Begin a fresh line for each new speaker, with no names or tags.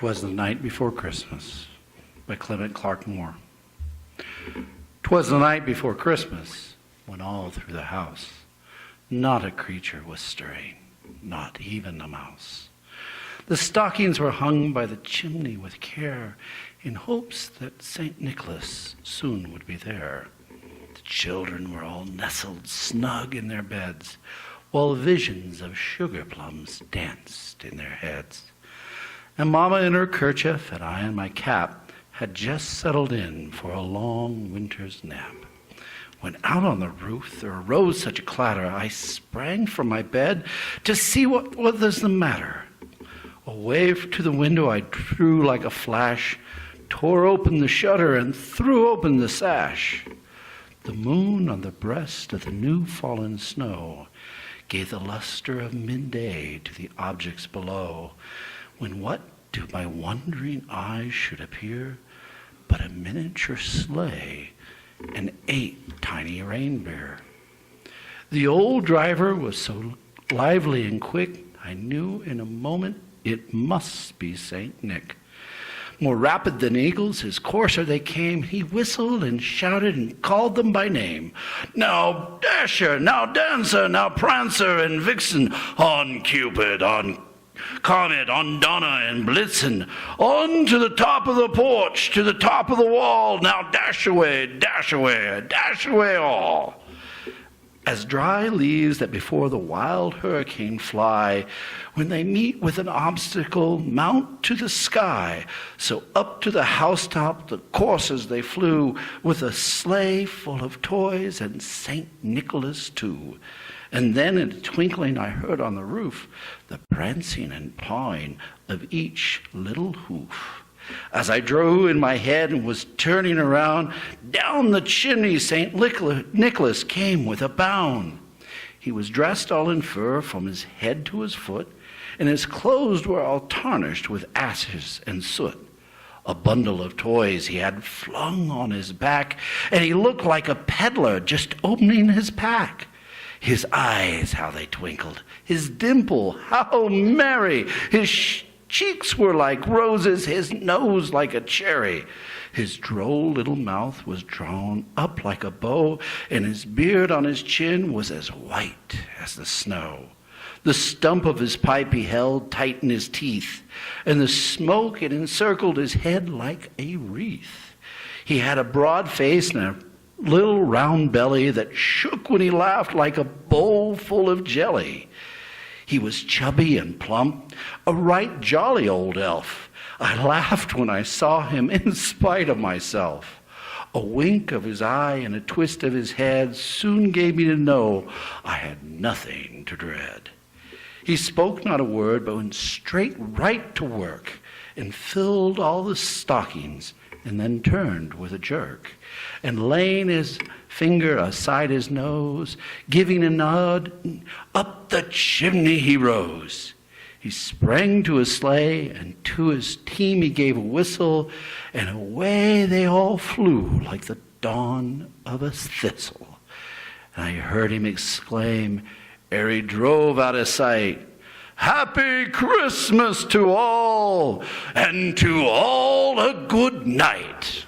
'Twas the Night Before Christmas by Clement Clark Moore. 'Twas the night before Christmas, when all through the house not a creature was stirring, not even a mouse. The stockings were hung by the chimney with care, in hopes that St. Nicholas soon would be there. The children were all nestled snug in their beds, while visions of sugar plums danced in their heads. And Mama in her kerchief and I in my cap had just settled in for a long winter's nap, when out on the roof there arose such a clatter, I sprang from my bed to see what was the matter. Away to the window I drew like a flash, tore open the shutter and threw open the sash. The moon on the breast of the new fallen snow gave the luster of midday to the objects below, when what to my wondering eyes should appear but a miniature sleigh and 8 tiny reindeer. The old driver was so lively and quick, I knew in a moment it must be St. Nick. More rapid than eagles, his courser they came. He whistled and shouted and called them by name. Now Dasher, now Dancer, now Prancer and Vixen, on Cupid, on Comet, on Donna and Blitzen, on to the top of the porch, to the top of the wall. Now dash away, dash away all. As dry leaves that before the wild hurricane fly, when they meet with an obstacle, mount to the sky. So up to the housetop the coursers they flew, with a sleigh full of toys and St. Nicholas too. And then in a twinkling I heard on the roof the prancing and pawing of each little hoof. As I drew in my head and was turning around, down the chimney St. Nicholas came with a bound. He was dressed all in fur from his head to his foot, and his clothes were all tarnished with ashes and soot. A bundle of toys he had flung on his back, and he looked like a peddler just opening his pack. His eyes, how they twinkled, his dimple, how merry, his cheeks were like roses, his nose like a cherry. His droll little mouth was drawn up like a bow, and his beard on his chin was as white as the snow. The stump of his pipe he held tight in his teeth, and the smoke it encircled his head like a wreath. He had a broad face and a little round belly that shook when he laughed like a bowl full of jelly. He was chubby and plump, a right jolly old elf. I laughed when I saw him in spite of myself. A wink of his eye and a twist of his head soon gave me to know I had nothing to dread. He spoke not a word, but went straight right to work and filled all the stockings, and then turned with a jerk, and laying his finger aside his nose, giving a nod, up the chimney he rose. He sprang to his sleigh, and to his team he gave a whistle, and away they all flew like the dawn of a thistle. And I heard him exclaim, ere he drove out of sight, "Happy Christmas to all, and to all a good night."